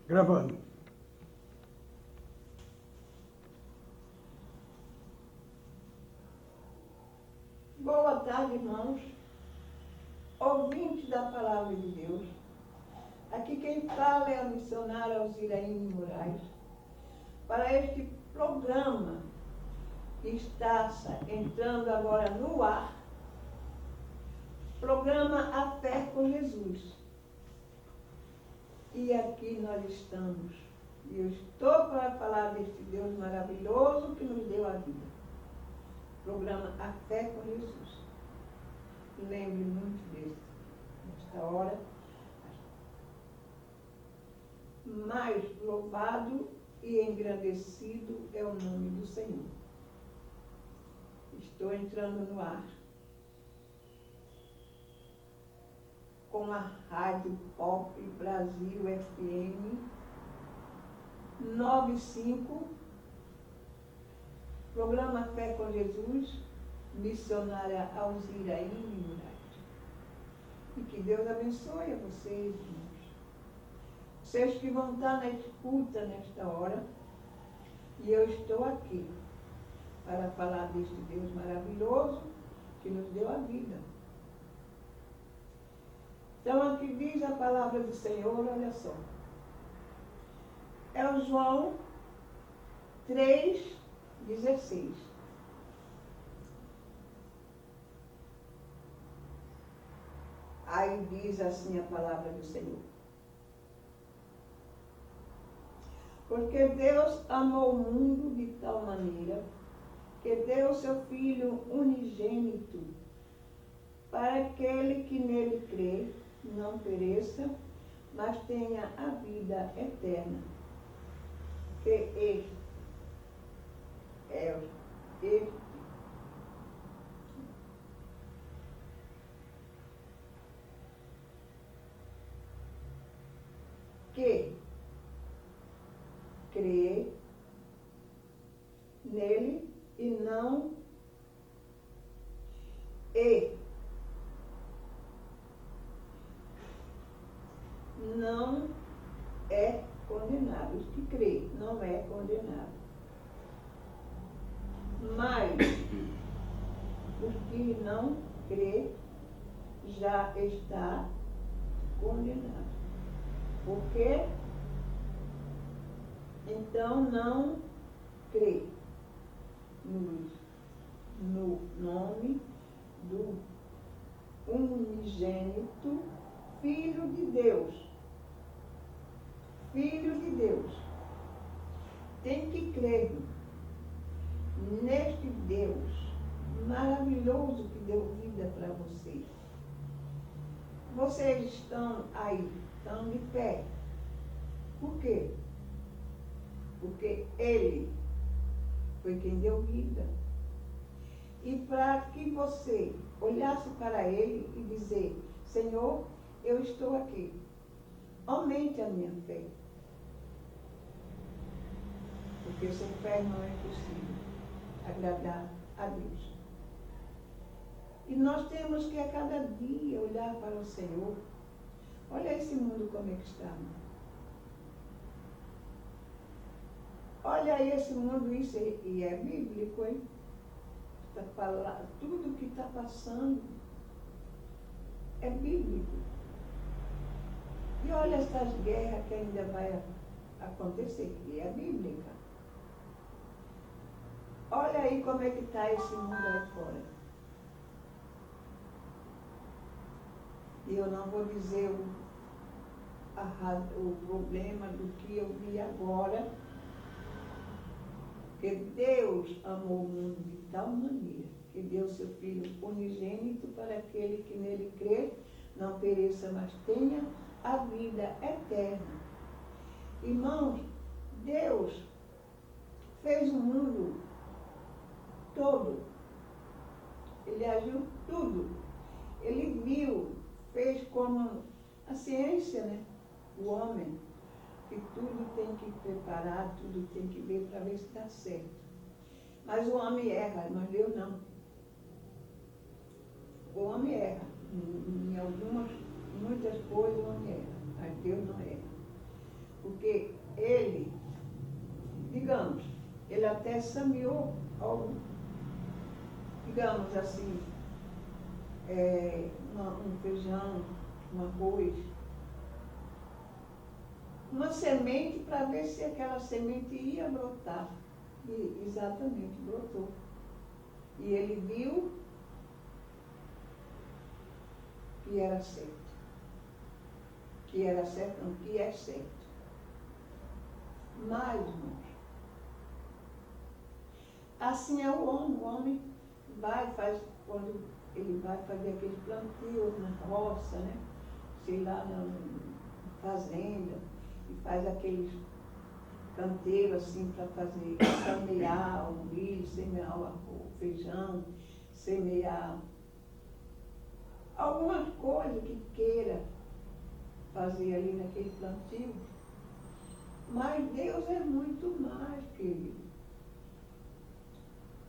Gravando. Boa tarde, irmãos, ouvintes da Palavra de Deus. Aqui quem fala é a missionária Alziraine Moraes. Para este programa que está entrando agora no ar, programa A Fé com Jesus. E aqui nós estamos. E eu estou para falar deste Deus maravilhoso que nos deu a vida. Programa A Fé com Jesus. Lembre muito nesta hora. Mais louvado e engrandecido é o nome do Senhor. Estou entrando no ar com a Rádio Pop Brasil FM 95, programa Fé com Jesus, missionária Alziraine Moraes. E que Deus abençoe a vocês, irmãos. Vocês que vão estar na escuta nesta hora, e eu estou aqui para falar deste Deus maravilhoso que nos deu a vida. Então, aqui diz a palavra do Senhor, olha só. É o João 3,16. Aí diz assim a palavra do Senhor. Porque Deus amou o mundo de tal maneira que deu seu Filho unigênito, para aquele que nele crê não pereça, mas tenha a vida eterna. Que este é este que crê nele e não é condenado. Os que crê não é condenado. Mas os que não crê já está condenado. Por quê? Então não crê no nome do unigênito Filho de Deus. Filho de Deus. Tem que crer neste Deus maravilhoso que deu vida para vocês. Vocês estão aí, estão de pé. Por quê? Porque Ele foi quem deu vida. E para que você olhasse para Ele e dizer, Senhor, eu estou aqui. Aumente a minha fé. Porque sem fé não é possível agradar a Deus. E nós temos que a cada dia olhar para o Senhor. Olha esse mundo como é que está. Olha esse mundo, isso e é bíblico, hein? Tudo que está passando é bíblico. E olha essas guerras que ainda vai acontecer, e é bíblica. Olha aí como é que está esse mundo aí fora. E eu não vou dizer o problema do que eu vi agora, porque Deus amou o mundo de tal maneira que deu seu Filho unigênito para aquele que nele crê, não pereça, mas tenha a vida eterna. Irmãos, Deus fez o mundo todo. Ele agiu tudo. Ele viu, fez como a ciência, né? O homem, que tudo tem que preparar, tudo tem que ver para ver se dá certo. Mas o homem erra, mas Deus não. O homem erra. Em muitas coisas o homem erra, mas Deus não erra. porque ele, digamos, ele até semeou algo, digamos assim, um feijão, um arroz, uma semente para ver se aquela semente ia brotar. E exatamente, brotou. E ele viu que era certo. Que era certo, não, que é certo. Mas, irmãos, assim é o homem vai, faz, quando ele vai fazer aquele plantio na roça, né? Sei lá, na fazenda, e faz aqueles canteiros assim para fazer, semear o milho, semear o feijão, semear alguma coisa que queira fazer ali naquele plantio. Mas Deus é muito mais, querido.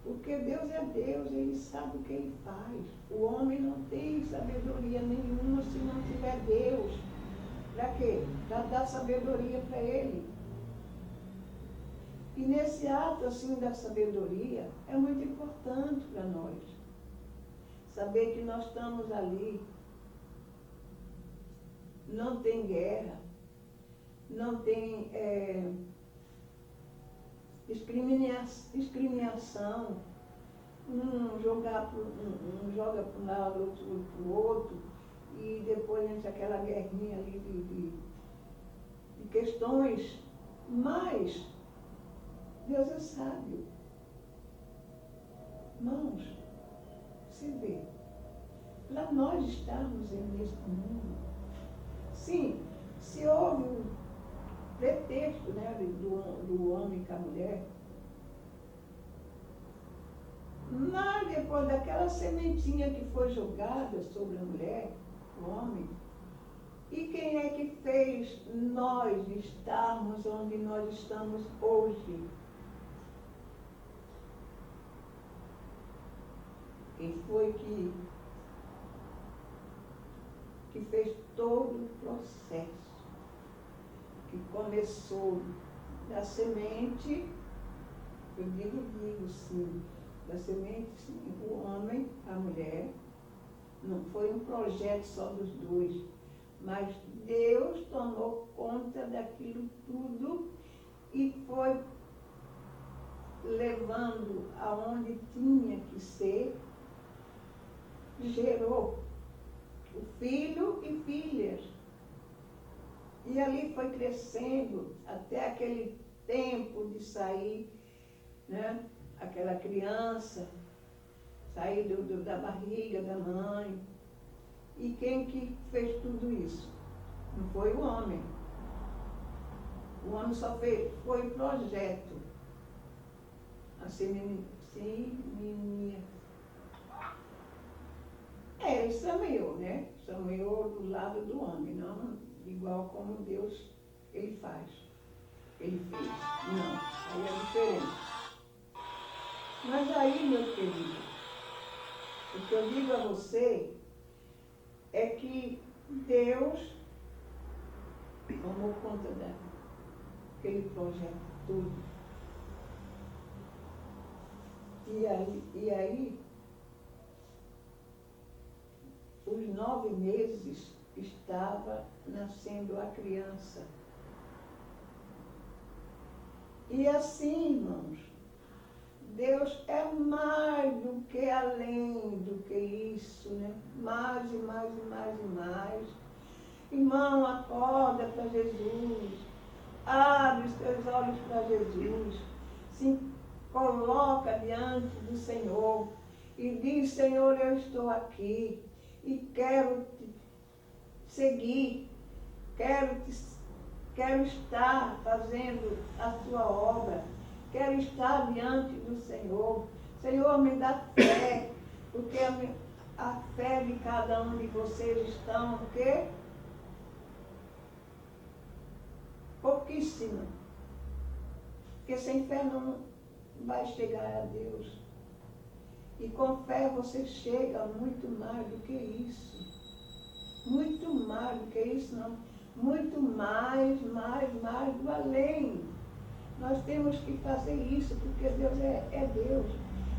Porque Deus é Deus, Ele sabe o que Ele faz. O homem não tem sabedoria nenhuma se não tiver Deus. Para quê? Para dar sabedoria para Ele. E nesse ato assim da sabedoria é muito importante para nós. Saber que nós estamos ali. Não tem guerra. Não tem discriminação. Um joga para um lado, outro para o outro. E depois entra aquela guerrinha ali de questões. Mas Deus é sábio. Irmãos, você vê, para nós estarmos nesse mundo, sim, se houve um pretexto, né, do homem com a mulher, mas depois daquela sementinha que foi jogada sobre a mulher, o homem, e quem é que fez nós estarmos onde nós estamos hoje? Quem foi que fez todo o processo, que começou da semente, eu digo sim, da semente, sim, o homem, a mulher, não foi um projeto só dos dois, mas Deus tomou conta daquilo tudo e foi levando aonde tinha que ser, gerou o filho e filhas. E ali foi crescendo até aquele tempo de sair, né? Aquela criança, sair da barriga da mãe. E quem que fez tudo isso? Não foi o homem. O homem só fez, foi projeto. Assim, menina. Ele semeou, né? Semeou do lado do homem, não igual como Deus ele faz. Ele fez. Não, aí é diferente. Mas aí, meu querido, o que eu digo a você é que Deus tomou conta daquele projeto todo. E aí os 9 meses estava nascendo a criança. E assim, irmãos, Deus é mais do que além do que isso, né? Mais e mais e mais e mais. Irmão, acorda para Jesus. Abre os teus olhos para Jesus. Se coloca diante do Senhor e diz, Senhor, eu estou aqui e quero te seguir, quero estar fazendo a tua obra, quero estar diante do Senhor. Senhor, me dá fé, porque a fé de cada um de vocês estão, o quê? Pouquíssima. Porque sem fé não vai chegar a Deus. E com fé você chega muito mais do que isso. Muito mais do que isso, não. Muito mais mais do além. Nós temos que fazer isso, porque Deus é Deus.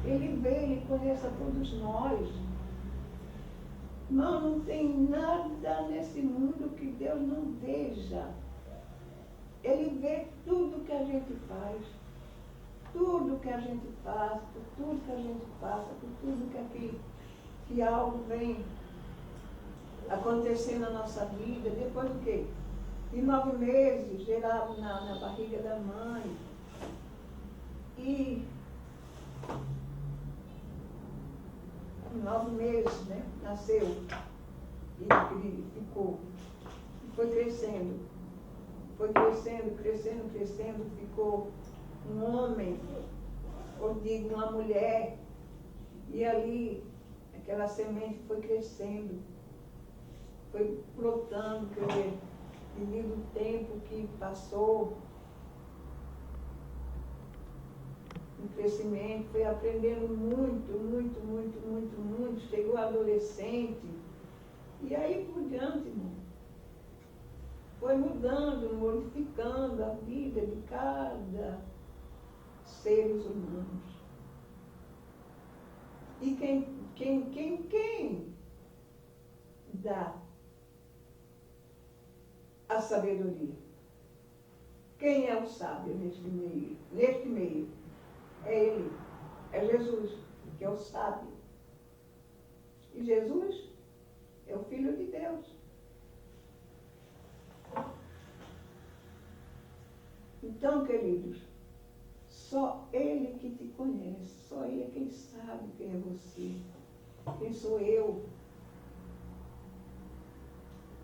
Ele vê, Ele conhece a todos nós. Não tem nada nesse mundo que Deus não veja. Ele vê tudo que a gente faz, tudo que a gente faz, por tudo que a gente passa, por tudo que algo vem acontecer na nossa vida. Depois do quê? De 9 meses, gerado na barriga da mãe. E 9 meses, né? Nasceu. E ficou. E foi crescendo. Foi crescendo, ficou um homem, ou digo, uma mulher. E ali, aquela semente foi crescendo, foi brotando, devido ao tempo que passou, um crescimento, foi aprendendo muito, chegou adolescente, e aí por diante, irmão. Foi mudando, modificando a vida de cada seres humanos. E quem dá a sabedoria? Quem é o sábio neste meio? Neste meio é Ele, é Jesus, que é o sábio. E Jesus é o Filho de Deus. Então, queridos, só Ele que te conhece, só Ele é quem sabe quem é você, quem sou eu.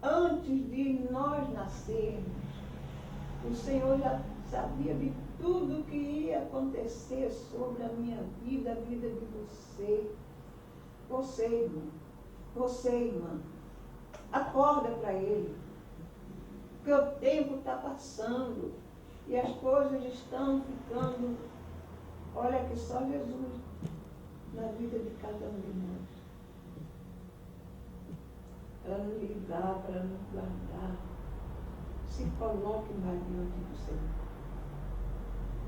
Antes de nós nascermos, o Senhor já sabia de tudo que ia acontecer sobre a minha vida, a vida de você. Você, irmão, você, irmã, acorda para Ele, porque o tempo está passando. E as coisas estão ficando, olha que só Jesus na vida de cada um de nós. Para nos livrar, para nos guardar. Se coloque mais diante do Senhor.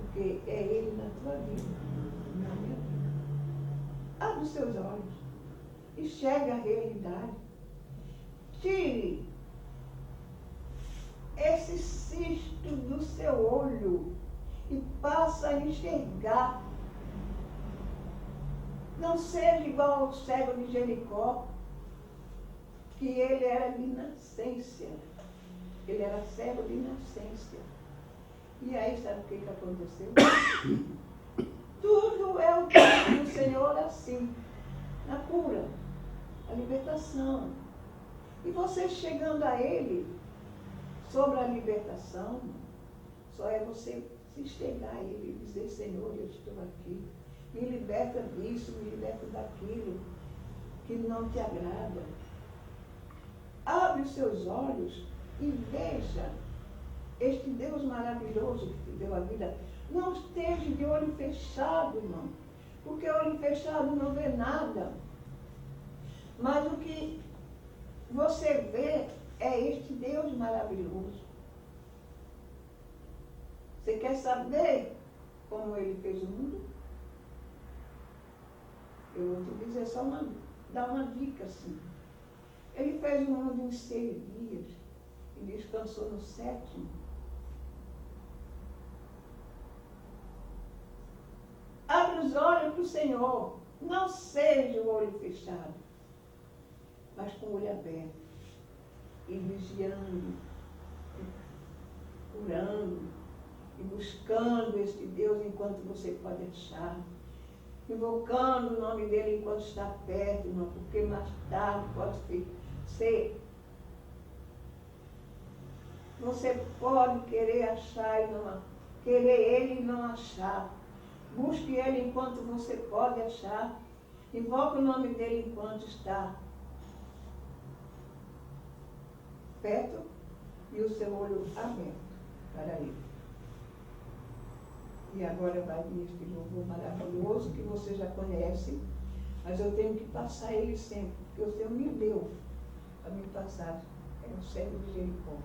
Porque é Ele na tua vida, na minha vida. Abre os seus olhos. Enxerga a realidade. Tire esse cisto do seu olho e passa a enxergar. Não seja igual ao cego de Jericó, que ele era de nascença. Ele era cego de nascença. E aí, sabe o que aconteceu? Tudo é o tempo do Senhor assim, na cura, a libertação. E você chegando a Ele, sobre a libertação, só é você se chegar a Ele e dizer: Senhor, eu estou aqui, me liberta disso, me liberta daquilo que não te agrada. Abre os seus olhos e veja este Deus maravilhoso que te deu a vida. Não esteja de olho fechado, irmão, porque olho fechado não vê nada. Mas o que você vê é este Deus maravilhoso. Você quer saber como Ele fez o mundo? Eu vou te dizer só dar uma dica assim. Ele fez o mundo em 6 dias e descansou no 7º. Abre os olhos para o Senhor. Não seja o olho fechado, mas com o olho aberto. E vigiando, curando, e buscando este Deus enquanto você pode achar. Invocando o nome dele enquanto está perto, irmão, porque mais tarde pode ser. Você pode querer achar e não querer ele e não achar. Busque ele enquanto você pode achar. Invoque o nome dele enquanto está perto e o seu olho aberto para ele. E agora vai vir este louvor maravilhoso que você já conhece, mas eu tenho que passar ele sempre, porque o Senhor me deu para me passar. É o cego de Jericó.